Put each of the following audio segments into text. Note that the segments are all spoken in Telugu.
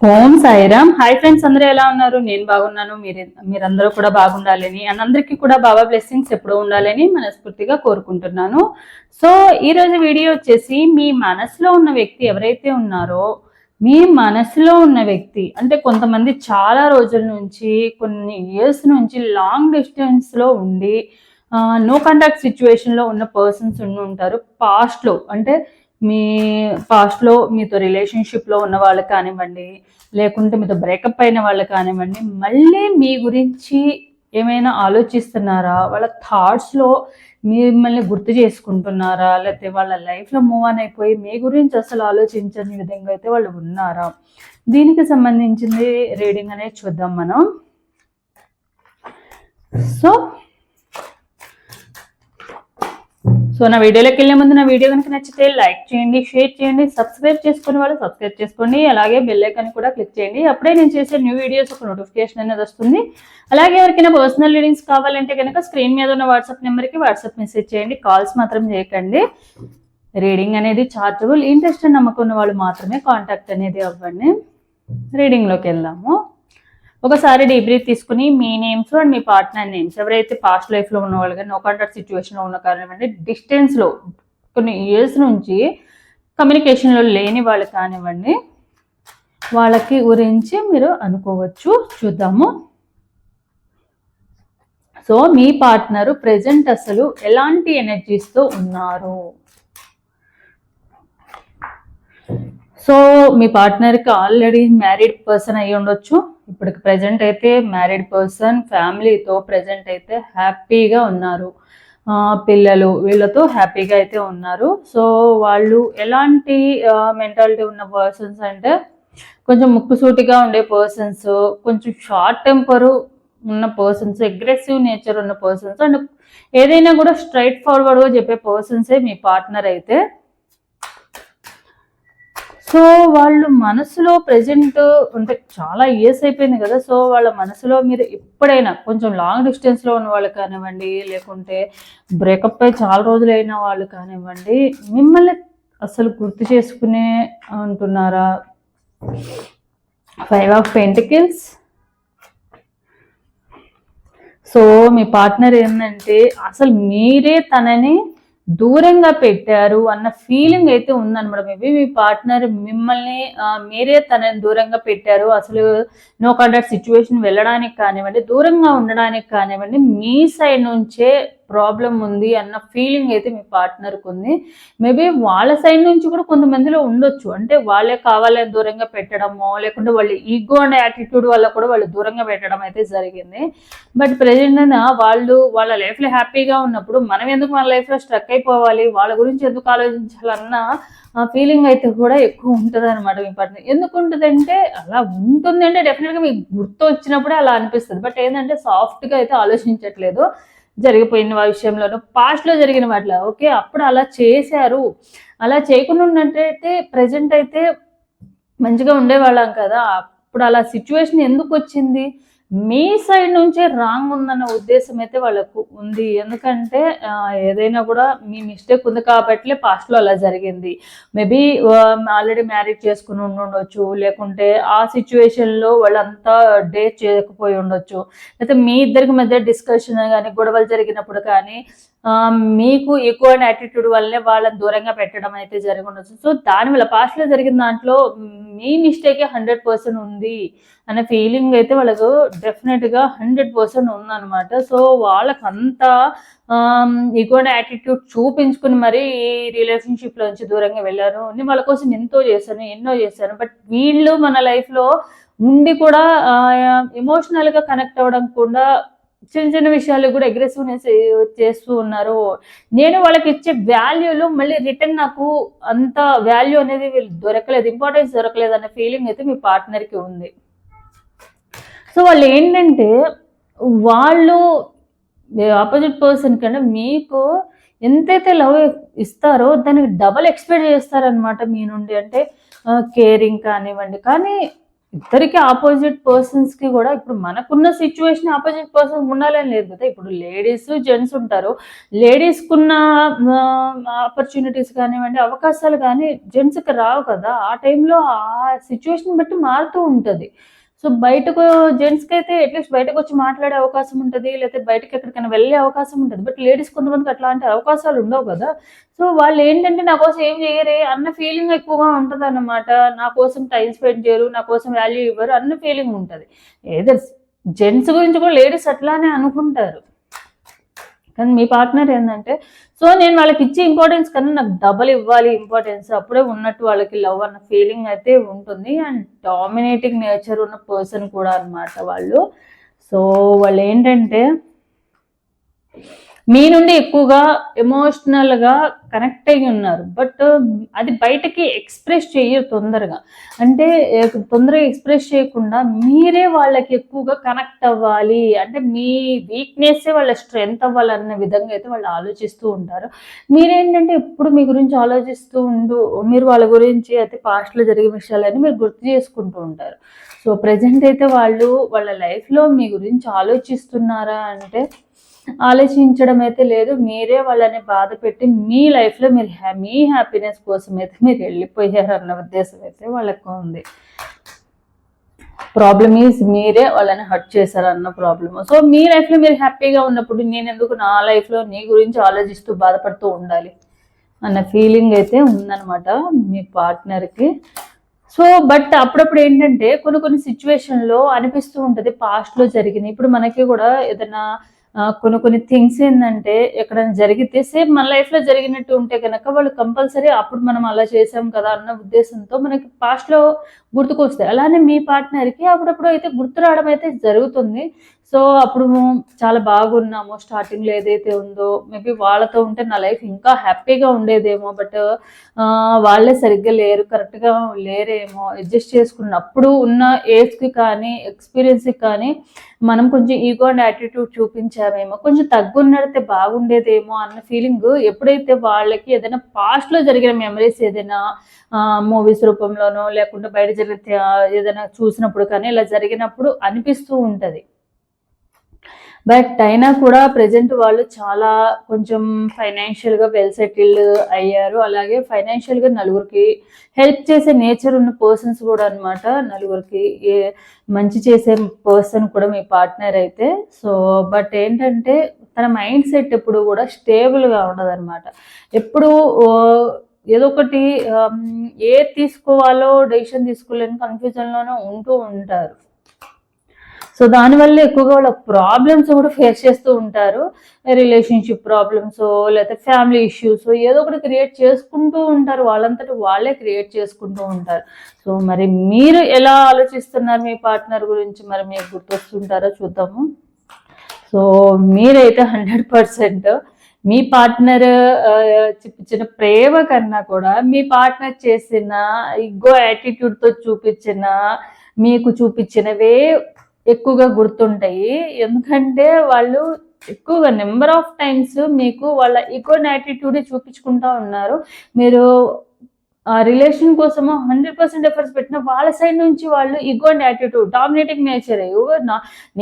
ఓం సాయిరామ్. హాయ్ ఫ్రెండ్స్, అందరూ ఎలా ఉన్నారు? నేను బాగున్నాను. మీరందరూ కూడా బాగుండాలని అండ్ అందరికీ కూడా బాబా బ్లెస్సింగ్స్ ఎప్పుడూ ఉండాలని మనస్ఫూర్తిగా కోరుకుంటున్నాను. సో ఈరోజు వీడియో వచ్చేసి, మీ మనసులో ఉన్న వ్యక్తి ఎవరైతే ఉన్నారో, మీ మనసులో ఉన్న వ్యక్తి అంటే కొంతమంది చాలా రోజుల నుంచి, కొన్ని ఇయర్స్ నుంచి లాంగ్ డిస్టెన్స్లో ఉండి నో కాంటాక్ట్ సిచ్యువేషన్లో ఉన్న పర్సన్స్ ఉంటారు. పాస్ట్లో అంటే మీ పాస్ట్లో మీతో రిలేషన్షిప్లో ఉన్న వాళ్ళు కానివ్వండి, లేకుంటే మీతో బ్రేకప్ అయిన వాళ్ళు కానివ్వండి, మళ్ళీ మీ గురించి ఏమైనా ఆలోచిస్తున్నారా? వాళ్ళ థాట్స్లో మిమ్మల్ని గుర్తు చేసుకుంటున్నారా? లేకపోతే వాళ్ళ లైఫ్లో మూవ్ ఆన్ అయిపోయి మీ గురించి అసలు ఆలోచించని విధంగా అయితే వాళ్ళు ఉన్నారా? దీనికి సంబంధించింది రీడింగ్ అనేది చూద్దాం మనం. సో నా వీడియోలోకి వెళ్ళే ముందు నా వీడియో కనుక నచ్చితే లైక్ చేయండి, షేర్ చేయండి, సబ్స్క్రైబ్ చేసుకునే వాళ్ళు సబ్స్క్రైబ్ చేసుకోండి, అలాగే బెల్ ఐకాన్ కూడా క్లిక్ చేయండి. అప్పుడే నేను చేసే న్యూ వీడియోస్ ఒక నోటిఫికేషన్ అనేది వస్తుంది. అలాగే ఎవరికైనా పర్సనల్ రీడింగ్స్ కావాలంటే కనుక స్క్రీన్ మీద ఉన్న వాట్సాప్ నెంబర్కి వాట్సాప్ మెసేజ్ చేయండి, కాల్స్ మాత్రం చేయకండి. రీడింగ్ అనేది చార్జబుల్. ఇంట్రెస్ట్ నమ్మకం ఉన్న వాళ్ళు మాత్రమే కాంటాక్ట్ అనేది అవ్వండి. రీడింగ్లోకి వెళ్దాము. ఒకసారి డీబ్రీత్ తీసుకుని మీ నేమ్స్ అండ్ మీ పార్ట్నర్ నేమ్స్, ఎవరైతే పాస్ట్ లైఫ్లో ఉన్న వాళ్ళు కానీ నో కాంటాక్ట్ సిచ్యువేషన్లో ఉన్న కానివ్వండి, డిస్టెన్స్లో కొన్ని ఇయర్స్ నుంచి కమ్యూనికేషన్లో లేని వాళ్ళు కానివ్వండి, వాళ్ళకి గురించి మీరు అనుకోవచ్చు. చూద్దాము. సో మీ పార్ట్నరు ప్రెజెంట్ అసలు ఎలాంటి ఎనర్జీస్తో ఉన్నారు? సో మీ పార్ట్నర్కి ఆల్రెడీ మ్యారీడ్ పర్సన్ అయ్యి ఉండొచ్చు. ఇప్పటికి ప్రజెంట్ అయితే మ్యారీడ్ పర్సన్, ఫ్యామిలీతో ప్రజెంట్ అయితే హ్యాపీగా ఉన్నారు. పిల్లలు వీళ్ళతో హ్యాపీగా అయితే ఉన్నారు. సో వాళ్ళు ఎలాంటి మెంటాలిటీ ఉన్న పర్సన్స్ అంటే, కొంచెం ముక్కుసూటిగా ఉండే పర్సన్స్, కొంచెం షార్ట్ టెంపరు ఉన్న పర్సన్స్, అగ్రెసివ్ నేచర్ ఉన్న పర్సన్స్ అండ్ ఏదైనా కూడా స్ట్రైట్ ఫార్వర్డ్గా చెప్పే పర్సన్సే మీ పార్ట్నర్ అయితే. సో వాళ్ళు మనసులో ప్రెజెంట్ అంటే చాలా ఇయర్స్ అయిపోయింది కదా. సో వాళ్ళ మనసులో మీరు ఎప్పుడైనా కొంచెం లాంగ్ డిస్టెన్స్లో ఉన్న వాళ్ళు కానివ్వండి, లేకుంటే బ్రేకప్ అయి చాలా రోజులు అయిన వాళ్ళు కానివ్వండి, మిమ్మల్ని అసలు గుర్తు చేసుకునే అంటున్నారా? 5 of pentacles. So me partner ఏంటంటే అసలు మీరే తనని దూరంగా పెట్టారు అన్న ఫీలింగ్ అయితే ఉందన్నమాట. మేబీ మీ పార్ట్నర్ మిమ్మల్ని మీరే తనని దూరంగా పెట్టారు, అసలు నో కాంటాక్ట్ సిచ్యువేషన్ వెళ్ళడానికి కానివ్వండి, దూరంగా ఉండడానికి కానివ్వండి, మీ సైడ్ నుంచే ప్రాబ్లం ఉంది అన్న ఫీలింగ్ అయితే మీ పార్ట్నర్కి ఉంది. మేబీ వాళ్ళ సైడ్ నుంచి కూడా కొంతమందిలో ఉండొచ్చు. అంటే వాళ్ళే కావాలని దూరంగా పెట్టడమో, లేకుంటే వాళ్ళ ఈగో అండ్ యాటిట్యూడ్ వల్ల కూడా వాళ్ళు దూరంగా పెట్టడం అయితే జరిగింది. బట్ ప్రెజెంట్ వాళ్ళు వాళ్ళ లైఫ్లో హ్యాపీగా ఉన్నప్పుడు మనం ఎందుకు మన లైఫ్లో స్ట్రక్ అయిపోవాలి, వాళ్ళ గురించి ఎందుకు ఆలోచించాలన్న ఫీలింగ్ అయితే కూడా ఎక్కువ ఉంటుంది అనమాట మీ పార్ట్నర్. ఎందుకు ఉంటుంది అంటే, అలా ఉంటుంది అంటే డెఫినెట్గా మీకు గుర్తు వచ్చినప్పుడే అలా అనిపిస్తుంది. బట్ ఏంటంటే సాఫ్ట్గా అయితే ఆలోచించట్లేదు జరిగిపోయిన విషయంలోనూ, పాస్ట్లో జరిగిన వాటిలో. ఓకే, అప్పుడు అలా చేశారు, అలా చేయకుండా ఉన్నట్టయితే ప్రజెంట్ అయితే మంచిగా ఉండేవాళ్ళం కదా. అప్పుడు అలా సిచ్యువేషన్ ఎందుకు వచ్చింది? మీ సైడ్ నుంచే రాంగ్ ఉందన్న ఉద్దేశం అయితే వాళ్ళకు ఉంది. ఎందుకంటే ఏదైనా కూడా మీ మిస్టేక్ ఉంది కాబట్టి పాస్ట్లో అలా జరిగింది. మేబీ ఆల్రెడీ మ్యారేజ్ చేసుకుని ఉండొచ్చు, లేకుంటే ఆ సిచ్యువేషన్లో వాళ్ళంతా డేట్ చేయకపోయి ఉండొచ్చు, లేకపోతే మీ ఇద్దరికి మధ్య డిస్కషన్ కానీ గొడవలు జరిగినప్పుడు కానీ మీకు ఎక్కువ యాటిట్యూడ్ వల్లే వాళ్ళని దూరంగా పెట్టడం అయితే జరిగి ఉండొచ్చు. సో దానివల్ల పాస్ట్లో జరిగిన దాంట్లో మీ మిస్టేకే 100% ఉంది అనే ఫీలింగ్ అయితే వాళ్ళకు డెఫినెట్గా 100% ఉందన్నమాట. సో వాళ్ళకంతా ఈగో యాటిట్యూడ్ చూపించుకుని మరీ ఈ రిలేషన్షిప్లో నుంచి దూరంగా వెళ్ళారు. నేను వాళ్ళ కోసం ఎంతో చేశాను, ఎన్నో చేశాను. బట్ వీళ్ళు మన లైఫ్లో ఉండి కూడా ఎమోషనల్గా కనెక్ట్ అవ్వడం కూడా, చిన్న చిన్న విషయాలు కూడా అగ్రెసివ్నెస్ చేస్తూ ఉన్నారు. నేను వాళ్ళకి ఇచ్చే వాల్యూలో మళ్ళీ రిటర్న్ నాకు అంత వాల్యూ అనేది వీళ్ళు దొరకలేదు, ఇంపార్టెన్స్ దొరకలేదు అనే ఫీలింగ్ అయితే మీ పార్ట్నర్కి ఉంది. సో వాళ్ళు ఏంటంటే, వాళ్ళు ఆపోజిట్ పర్సన్ కన్నా మీకు ఎంతైతే లవ్ ఇస్తారో దానికి డబల్ ఎక్స్పెక్ట్ చేస్తారనమాట మీ నుండి. అంటే కేరింగ్ కానివ్వండి. కానీ ఇద్దరికి ఆపోజిట్ పర్సన్స్ కి కూడా ఇప్పుడు మనకున్న సిచ్యువేషన్ ఆపోజిట్ పర్సన్ ఉండాలని లేదు కదా. ఇప్పుడు లేడీస్ జెంట్స్ ఉంటారు. లేడీస్ కున్న ఆపర్చునిటీస్ కానివ్వండి, అవకాశాలు కానీ జెంట్స్ కి రావు కదా. ఆ టైంలో ఆ సిచ్యువేషన్ బట్టి మారుతూ ఉంటది. సో బయటకు జెంట్స్కి అయితే అట్లీస్ట్ బయటకు వచ్చి మాట్లాడే అవకాశం ఉంటుంది, లేకపోతే బయటకి ఎక్కడికైనా వెళ్ళే అవకాశం ఉంటుంది. బట్ లేడీస్ కొంతమందికి అట్లాంటి అవకాశాలు ఉండవు కదా. సో వాళ్ళు ఏంటంటే నా కోసం ఏం చేయరే అన్న ఫీలింగ్ ఎక్కువగా ఉంటుంది అన్నమాట. నా కోసం టైం స్పెండ్ చేయరు, నా కోసం వాల్యూ ఇవ్వరు అన్న ఫీలింగ్ ఉంటుంది. ఏదో జెంట్స్ గురించి కూడా లేడీస్ అట్లానే అనుకుంటారు. కానీ మీ పార్ట్నర్ ఏంటంటే సో నేను వాళ్ళకి ఇచ్చే ఇంపార్టెన్స్ కన్నా నాకు డబల్ ఇవ్వాలి ఇంపార్టెన్స్, అప్పుడే ఉన్నట్టు వాళ్ళకి లవ్ అన్న ఫీలింగ్ అయితే ఉంటుంది. అండ్ డామినేటింగ్ నేచర్ ఉన్న పర్సన్ కూడా అనమాట వాళ్ళు. సో వాళ్ళు ఏంటంటే మీ నుండి ఎక్కువగా ఎమోషనల్గా కనెక్ట్ అయ్యి ఉన్నారు. బట్ అది బయటకి ఎక్స్ప్రెస్ చేయరు తొందరగా. అంటే తొందరగా ఎక్స్ప్రెస్ చేయకుండా మీరే వాళ్ళకి ఎక్కువగా కనెక్ట్ అవ్వాలి, అంటే మీ వీక్నెస్సే వాళ్ళ స్ట్రెంగ్త్ అవ్వాలన్న విధంగా అయితే వాళ్ళు ఆలోచిస్తూ ఉంటారు. మీరేంటంటే ఎప్పుడు మీ గురించి ఆలోచిస్తూ మీరు వాళ్ళ గురించి అయితే పాస్ట్లో జరిగే విషయాలని మీరు గుర్తు చేసుకుంటూ ఉంటారు. సో ప్రజెంట్ అయితే వాళ్ళు వాళ్ళ లైఫ్లో మీ గురించి ఆలోచిస్తున్నారా అంటే ఆలోచించడం అయితే లేదు. మీరే వాళ్ళని బాధ పెట్టి మీ లైఫ్లో మీరు మీ హ్యాపీనెస్ కోసం అయితే మీరు వెళ్ళిపోయారు అన్న ఉద్దేశం అయితే వాళ్ళకు ఉంది. ప్రాబ్లమ్ ఈజ్ మీరే వాళ్ళని హర్ట్ చేశారు అన్న ప్రాబ్లమ్. సో మీ లైఫ్లో మీరు హ్యాపీగా ఉన్నప్పుడు నేను ఎందుకు నా లైఫ్లో నీ గురించి ఆలోచిస్తూ బాధపడుతూ ఉండాలి అన్న ఫీలింగ్ అయితే ఉందన్నమాట మీ పార్ట్నర్కి. సో బట్ అప్పుడప్పుడు ఏంటంటే కొన్ని సిచ్యువేషన్లో అనిపిస్తూ ఉంటుంది పాస్ట్లో జరిగినాయి. ఇప్పుడు మనకి కూడా ఏదైనా కొన్ని థింగ్స్ ఏంటంటే ఎక్కడైనా జరిగితే సేమ్ మన లైఫ్లో జరిగినట్టు ఉంటే కనుక వాళ్ళు కంపల్సరీ అప్పుడు మనం అలా చేసాం కదా అన్న ఉద్దేశంతో మనకి పాస్ట్లో గుర్తుకొస్తాయి. అలానే మీ పార్ట్నర్కి అప్పుడప్పుడు అయితే గుర్తు రావడం అయితే జరుగుతుంది. సో అప్పుడు చాలా బాగున్నాము స్టార్టింగ్లో ఏదైతే ఉందో, మేబీ వాళ్ళతో ఉంటే నా లైఫ్ ఇంకా హ్యాపీగా ఉండేదేమో, బట్ వాళ్ళే సరిగ్గా లేరు, కరెక్ట్గా లేరేమో, అడ్జస్ట్ చేసుకున్నప్పుడు ఉన్న ఏజ్కి కానీ ఎక్స్పీరియన్స్కి కానీ మనం కొంచెం ఈగో అండ్ యాటిట్యూడ్ చూపించామేమో, కొంచెం తగ్గున్నడితే బాగుండేదేమో అన్న ఫీలింగ్ ఎప్పుడైతే వాళ్ళకి ఏదైనా పాస్ట్లో జరిగిన మెమరీస్ ఏదైనా మూవీస్ రూపంలోనో లేకుంటే బయట జరిగితే ఏదైనా చూసినప్పుడు కానీ ఇలా జరిగినప్పుడు అనిపిస్తూ ఉంటుంది. బట్ అయినా కూడా ప్రజెంట్ వాళ్ళు చాలా కొంచెం ఫైనాన్షియల్గా వెల్ సెటిల్డ్ అయ్యారు. అలాగే ఫైనాన్షియల్గా నలుగురికి హెల్ప్ చేసే నేచర్ ఉన్న పర్సన్స్ కూడా అనమాట. నలుగురికి మంచి చేసే పర్సన్ కూడా మీ పార్ట్నర్ అయితే. సో బట్ ఏంటంటే తన మైండ్ సెట్ ఎప్పుడు కూడా స్టేబుల్గా ఉండదన్నమాట. ఎప్పుడు ఏదో ఒకటి ఏ తీసుకోవాలో డెసిషన్ తీసుకోలేని కన్ఫ్యూజన్లోనే ఉంటూ ఉంటారు. సో దానివల్ల ఎక్కువగా వాళ్ళ ప్రాబ్లమ్స్ కూడా ఫేస్ చేస్తూ ఉంటారు. రిలేషన్షిప్ ప్రాబ్లమ్స్ లేకపోతే ఫ్యామిలీ ఇష్యూస్ ఏదో ఒకటి క్రియేట్ చేసుకుంటూ ఉంటారు, వాళ్ళంతటి వాళ్ళే క్రియేట్ చేసుకుంటూ ఉంటారు. సో మరి మీరు ఎలా ఆలోచిస్తున్నారు మీ పార్ట్నర్ గురించి, మరి మీకు గుర్తొస్తుంటారో చూద్దాము. సో మీరైతే 100% మీ పార్ట్నర్ చూపించిన ప్రేమ కన్నా కూడా మీ పార్ట్నర్ చేసిన ఇగో యాటిట్యూడ్తో మీకు చూపించినవే ఎక్కువగా గుర్తుంటాయి. ఎందుకంటే వాళ్ళు ఎక్కువగా నెంబర్ ఆఫ్ టైమ్స్ మీకు వాళ్ళ ఈగో యాటిట్యూడ్ చూపించుకుంటా ఉన్నారు. మీరు ఆ రిలేషన్ కోసము 100% ఎఫర్ట్స్ పెట్టిన వాళ్ళ సైడ్ నుంచి వాళ్ళు ego and attitude dominating nature.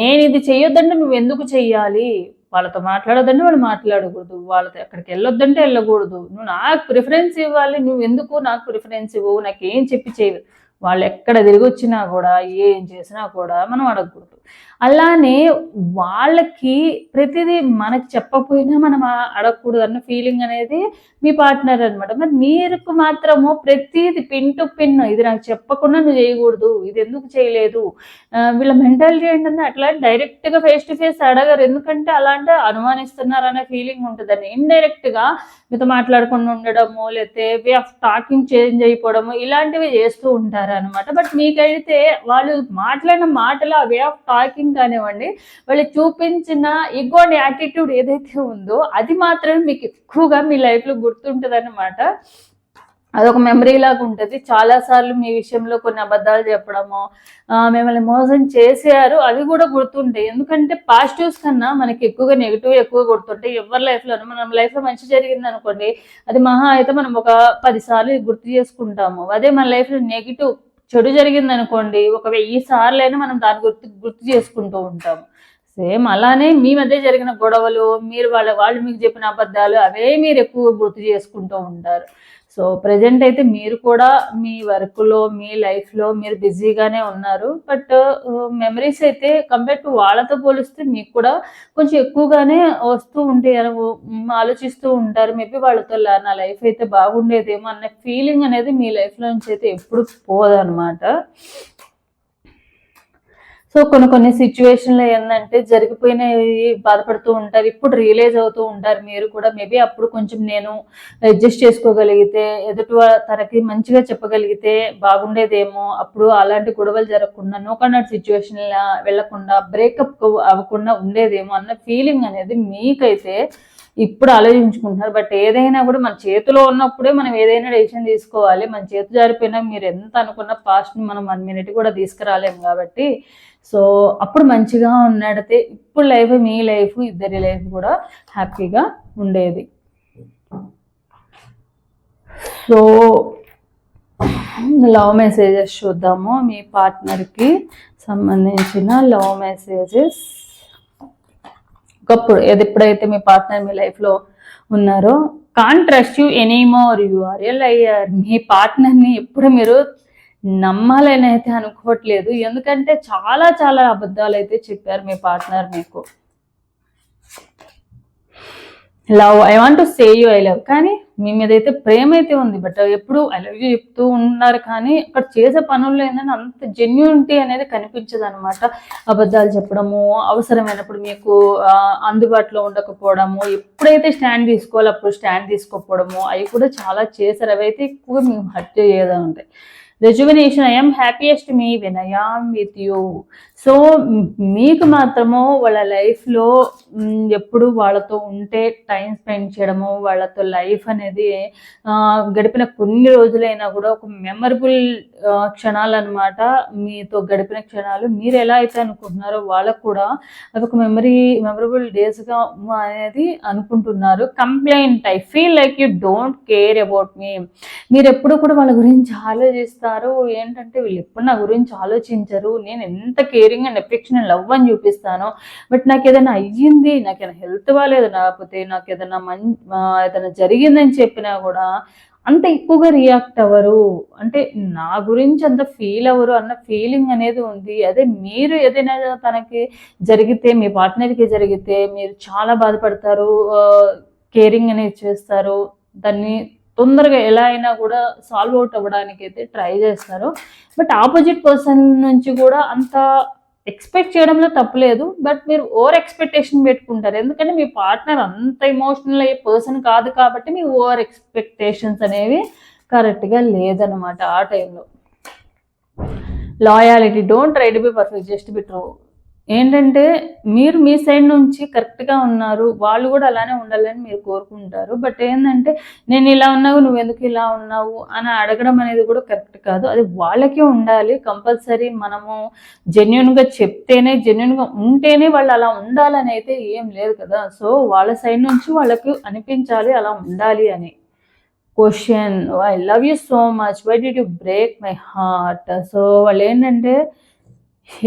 నేను ఇది చెయ్యొద్దంటే నువ్వు ఎందుకు చెయ్యాలి, వాళ్ళతో మాట్లాడొద్దంటే వాళ్ళు మాట్లాడకూడదు, వాళ్ళతో ఎక్కడికి వెళ్ళొద్దంటే వెళ్ళకూడదు, నువ్వు నాకు ప్రిఫరెన్స్ ఇవ్వాలి, నువ్వు ఎందుకు నాకు ప్రిఫరెన్స్ ఇవ్వవు, నాకేం చెప్పి చేయవు. వాళ్ళు ఎక్కడ తిరిగి వచ్చినా కూడా ఏం చేసినా కూడా మనం అడగకూడదు. అలానే వాళ్ళకి ప్రతిదీ మనకు చెప్పకపోయినా మనం అడగకూడదు అన్న ఫీలింగ్ అనేది మీ పార్ట్నర్ అనమాట. మరి మీకు మాత్రము ప్రతిదీ పిన్ టు పిన్ ఇది నాకు చెప్పకుండా నువ్వు చేయకూడదు, ఇది ఎందుకు చేయలేదు. వీళ్ళ మెంటాలిటీ ఏంటంటే అట్లా డైరెక్ట్గా ఫేస్ టు ఫేస్ అడగరు. ఎందుకంటే అలాంటి అనుమానిస్తున్నారు అనే ఫీలింగ్ ఉంటుందని ఇండైరెక్ట్గా మీతో మాట్లాడకుండా ఉండడము లేకపోతే వే ఆఫ్ టాకింగ్ చేంజ్ అయిపోవడము ఇలాంటివి చేస్తూ ఉంటారు అనమాట. బట్ మీకైతే వాళ్ళు మాట్లాడిన మాటలు ఆ వే ఆఫ్ టాకింగ్ కానివ్వండి, వాళ్ళు చూపించిన ఈగో అండ్ యాటిట్యూడ్ ఏదైతే ఉందో అది మాత్రమే మీకు ఎక్కువగా మీ లైఫ్లో గుర్తుంటుంది అన్నమాట. అదొక మెమరీ లాగా ఉంటుంది. చాలాసార్లు మీ విషయంలో కొన్ని అబద్ధాలు చెప్పడము, మిమ్మల్ని మోసం చేశారు అవి కూడా గుర్తుంటాయి. ఎందుకంటే పాజిటివ్స్ కన్నా మనకి ఎక్కువగా నెగిటివ్ ఎక్కువ గుర్తుంటాయి ఎవరి లైఫ్లోనూ. మన లైఫ్లో మంచి జరిగింది అనుకోండి, అది మహా అయితే మనం ఒక 10 సార్లు గుర్తు చేసుకుంటాము. అదే మన లైఫ్లో నెగిటివ్ చెడు జరిగింది అనుకోండి, ఒక 1000 సార్లైనా మనం దాని గుర్తు చేసుకుంటూ ఉంటాము. సేమ్ అలానే మీ మధ్య జరిగిన గొడవలు, మీరు వాళ్ళు మీకు చెప్పిన అబద్ధాలు అవే మీరు ఎక్కువ గుర్తు చేసుకుంటూ ఉంటారు. సో ప్రెజెంట్ అయితే మీరు కూడా మీ వర్క్లో, మీ లైఫ్లో మీరు బిజీగానే ఉన్నారు. బట్ మెమరీస్ అయితే కంపేర్ టు వాళ్ళతో పోలిస్తే మీకు కూడా కొంచెం ఎక్కువగానే వస్తూ ఉంటాయి. ఆలోచిస్తూ ఉంటారు. మేబీ వాళ్ళతో నా లైఫ్ అయితే బాగుండేదేమో అన్న ఫీలింగ్ అనేది మీ లైఫ్లో నుంచి అయితే ఎప్పుడు పోదనమాట. సో కొన్ని సిచ్యువేషన్లో ఏంటంటే జరిగిపోయినవి బాధపడుతూ ఉంటారు. ఇప్పుడు రియలైజ్ అవుతూ ఉంటారు మీరు కూడా. మేబీ అప్పుడు కొంచెం నేను అడ్జస్ట్ చేసుకోగలిగితే, ఎదుటి తనకి మంచిగా చెప్పగలిగితే బాగుండేదేమో, అప్పుడు అలాంటి గొడవలు జరగకుండా, నో కాంటాక్ట్ సిచ్యువేషన్ వెళ్లకుండా, బ్రేకప్ అవ్వకుండా ఉండేదేమో అన్న ఫీలింగ్ అనేది మీకైతే ఇప్పుడు ఆలోచించుకుంటున్నారు. బట్ ఏదైనా కూడా మన చేతిలో ఉన్నప్పుడే మనం ఏదైనా డెసిషన్ తీసుకోవాలి. మన చేతి జారిపోయినా మీరు ఎంత అనుకున్న పాస్ట్ని మనం 1 మినిట్ కూడా తీసుకురాలేము కాబట్టి, సో అప్పుడు మంచిగా ఉన్నడితే ఇప్పుడు లైఫ్, మీ లైఫ్, ఇద్దరి లైఫ్ కూడా హ్యాపీగా ఉండేది. సో లవ్ మెసేజెస్ చూద్దాము. మీ పార్ట్నర్కి సంబంధించిన లవ్ మెసేజెస్. ఒకప్పుడు ఎప్పుడైతే మీ పార్ట్నర్ మీ లైఫ్లో ఉన్నారో, can't trust you anymore, you are a liar. మీ పార్ట్నర్ని ఎప్పుడు మీరు నమ్మాలని అయితే అనుకోవట్లేదు. ఎందుకంటే చాలా చాలా అబద్ధాలు అయితే చెప్పారు మీ పార్ట్నర్ మీకు. Love, I want to say you I love, కానీ మీ మీద అయితే ప్రేమ అయితే ఉంది. బట్ ఎప్పుడు ఐ లవ్ యూ చెప్తూ ఉన్నారు, కానీ అక్కడ చేసే పనుల్లో ఏంటంటే అంత జెన్యూనిటీ అనేది కనిపించదు అనమాట. అబద్ధాలు చెప్పడము, అవసరమైనప్పుడు మీకు అందుబాటులో ఉండకపోవడము, ఎప్పుడైతే స్టాండ్ తీసుకోవాలో అప్పుడు స్టాండ్ తీసుకోకపోవడము, అవి కూడా చాలా చేశారు. అవి అయితే ఎక్కువ మీకు హర్ట్ చేయదా ఉంటాయి. రెజ్యుమినేషన్, I am happiest me when I am with you. So మీకు మాత్రము వాళ్ళ లైఫ్లో ఎప్పుడు వాళ్ళతో ఉంటే టైం స్పెండ్ చేయడము, వాళ్ళతో లైఫ్ అనేది గడిపిన కొన్ని రోజులైనా కూడా ఒక మెమరబుల్ క్షణాలు అనమాట. మీతో గడిపిన క్షణాలు మీరు ఎలా అయితే అనుకుంటున్నారో వాళ్ళకు కూడా అదొక మెమరబుల్ డేస్గా అనేది అనుకుంటున్నారు. Complaint, I feel like you don't care about me. మీరు ఎప్పుడు కూడా వాళ్ళ గురించి ఆలోచిస్తారు. ఏంటంటే వీళ్ళు ఎప్పుడు నా గురించి ఆలోచించరు, నేను ఎంత caring and affection and love అని చూపిస్తాను, బట్ నాకు ఏదైనా అయ్యింది, నాకేదైనా హెల్త్ బాగాలేదు, లేకపోతే నాకు ఏదైనా జరిగిందని చెప్పినా కూడా అంత ఎక్కువగా రియాక్ట్ అవ్వరు. అంటే నా గురించి అంత ఫీల్ అవ్వరు అన్న ఫీలింగ్ అనేది ఉంది. అదే మీరు ఏదైనా తనకి జరిగితే, మీ పార్ట్నర్కి జరిగితే మీరు చాలా బాధపడతారు, కేరింగ్ అనేది చేస్తారు, దాన్ని తొందరగా ఎలా అయినా కూడా సాల్వ్ అవుట్ అవ్వడానికి అయితే ట్రై చేస్తారు. బట్ ఆపోజిట్ పర్సన్ నుంచి కూడా అంత ఎక్స్పెక్ట్ చేయడంలో తప్పులేదు, బట్ మీరు ఓవర్ ఎక్స్పెక్టేషన్ పెట్టుకుంటారు. ఎందుకంటే మీ పార్ట్నర్ అంత ఎమోషనల్ అయ్యే పర్సన్ కాదు కాబట్టి మీ ఓవర్ ఎక్స్పెక్టేషన్స్ అనేవి కరెక్ట్గా లేదనమాట ఆ టైంలో. Loyalty, don't try to be perfect, just be true. ఏంటంటే మీరు మీ సైడ్ నుంచి కరెక్ట్గా ఉన్నారు, వాళ్ళు కూడా అలానే ఉండాలని మీరు కోరుకుంటారు. బట్ ఏంటంటే నేను ఇలా ఉన్నావు, నువ్వు ఎందుకు ఇలా ఉన్నావు అని అడగడం అనేది కూడా కరెక్ట్ కాదు. అది వాళ్ళకే ఉండాలి. కంపల్సరీ మనము జెన్యున్గా చెప్తేనే, జెన్యున్గా ఉంటేనే వాళ్ళు అలా ఉండాలని అయితే ఏం లేదు కదా. సో వాళ్ళ సైడ్ నుంచి వాళ్ళకి అనిపించాలి అలా ఉండాలి అని. Question, I love you so much, why did you break my heart. So వాళ్ళు ఏంటంటే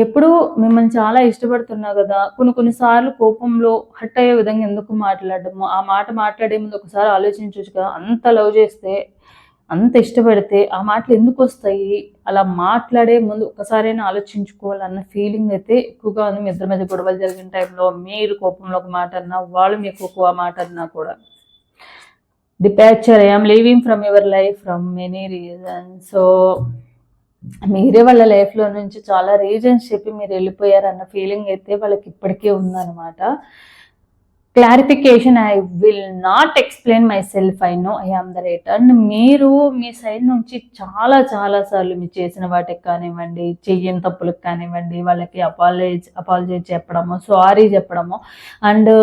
ఎప్పుడు మిమ్మల్ని చాలా ఇష్టపడుతున్నా కదా, కొన్నిసార్లు కోపంలో హర్ట్ అయ్యే విధంగా ఎందుకు మాట్లాడము, ఆ మాట మాట్లాడే ముందు ఒకసారి ఆలోచించవచ్చు కదా. అంత లవ్ చేస్తే, అంత ఇష్టపడితే ఆ మాటలు ఎందుకు వస్తాయి, అలా మాట్లాడే ముందు ఒకసారైనా ఆలోచించుకోవాలన్న ఫీలింగ్ అయితే ఎక్కువగా ఉంది. మీ ఇద్దరి మధ్య గొడవలు జరిగిన టైంలో మీరు కోపంలో ఒక మాట అన్నా, వాళ్ళు మీకు ఒక మాట అన్నా కూడా. Departure, I am leaving from your life from many reasons. So మీరే వాళ్ళ లైఫ్లో నుంచి చాలా రీజన్స్ చెప్పి మీరు వెళ్ళిపోయారన్న ఫీలింగ్ అయితే వాళ్ళకి ఇప్పటికే ఉందన్నమాట. Clarification, I will not explain my self, I know I am the right. And మీరు మీ సైడ్ నుంచి చాలా సార్లు మీరు చేసిన వాటికి కానివ్వండి, చెయ్యని తప్పులకు కానివ్వండి, వాళ్ళకి అపాలజైజ్ చెప్పడము, సారీ చెప్పడము, అండ్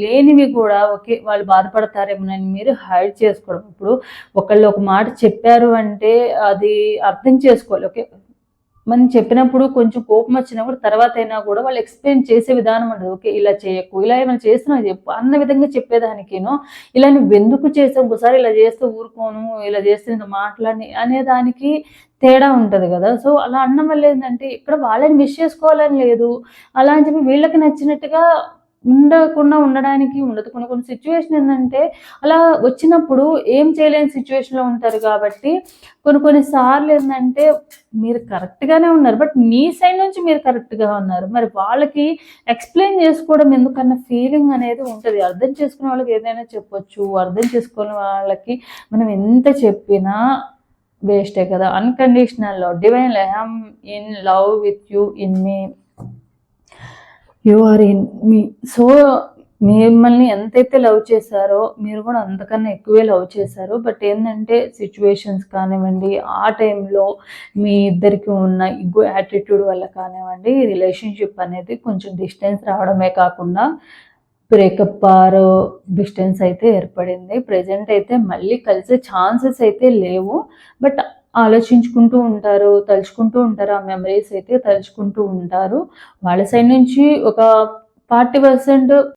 లేనివి కూడా ఓకే వాళ్ళు బాధపడతారేమోనని మీరు హైడ్ చేసుకోవడం. ఇప్పుడు ఒకళ్ళు ఒక మాట చెప్పారు అంటే అది అర్థం చేసుకోవాలి. ఓకే మనం చెప్పినప్పుడు కొంచెం కోపం వచ్చినా కూడా తర్వాత అయినా కూడా వాళ్ళు ఎక్స్‌ప్లెయిన్ చేసే విధానం ఉండదు. ఓకే. ఇలా చేయకు, ఇలా ఏమైనా చేస్తున్నావా చెప్పు అన్న విధంగా చెప్పేదానికిను, ఇలా నువ్వెందుకు చేసావు? ఇంకోసారి ఇలా చేస్తే ఊరుకోను, ఇలా చేస్తే నీతో మాట్లాడను అనే దానికి తేడా ఉంటది గదా! సో, అలా అనడం వల్ల ఏందంటే ఇక్కడ వాళ్ళని మిస్ చేసుకోవాలని లేదు. అలా అని చెప్పి వీళ్ళకి నచ్చినట్టుగా ఉండకుండా ఉండడానికి ఉండదు. కొన్ని కొన్ని సిట్యుయేషన్ ఏందంటే అలా వచ్చినప్పుడు ఏం చేయలేని సిట్యుయేషన్‌లో ఉంటారు కాబట్టి కొన్ని కొన్ని సార్లు ఏందంటే మీరు కరెక్ట్‌గానే ఉన్నారు. బట్ మీ సైడ్ నుంచి మీరు కరెక్ట్‌గా ఉన్నారు. మరి వాళ్ళకి ఎక్స్‌ప్లెయిన్ చేసుకోవడం ఎందుకన్న ఫీలింగ్ అనేది ఉంటది. అర్థం చేసుకునే వాళ్ళకి ఏదైనా చెప్పొచ్చు. అర్థం చేసుకోని వాళ్ళకి మనం ఎంత చెప్పినా వేస్టే కదా! Unconditional love, divine love, I am in love with you in me. You are in me. So, మిమ్మల్ని ఎంతైతే లవ్ చేశారో, మీరు కూడా అంతకన్నా ఎక్కువే లవ్ చేశారు. బట్ ఏందంటే సిట్యుయేషన్స్ కానివ్వండి, ఆ టైంలో మీ ఇద్దరికి ఉన్న ఇగో యాటిట్యూడ్ వల్ల కానివ్వండి, రిలేషన్‌షిప్ అనేది కొంచెం డిస్టెన్స్ రావడమే కాకుండా బ్రేకప్ ఆర్ డిస్టెన్స్ అయితే ఏర్పడింది. ప్రెజెంట్ అయితే మళ్ళీ కలిసే ఛాన్సెస్ అయితే లేవు. బట్ ఆలోచించుకుంటూ ఉంటారు, తలుచుకుంటూ ఉంటారు. ఆ మెమరీస్ అయితే తలుచుకుంటూ ఉంటారు. వాళ్ళ సైడ్ నుంచి ఒక 40%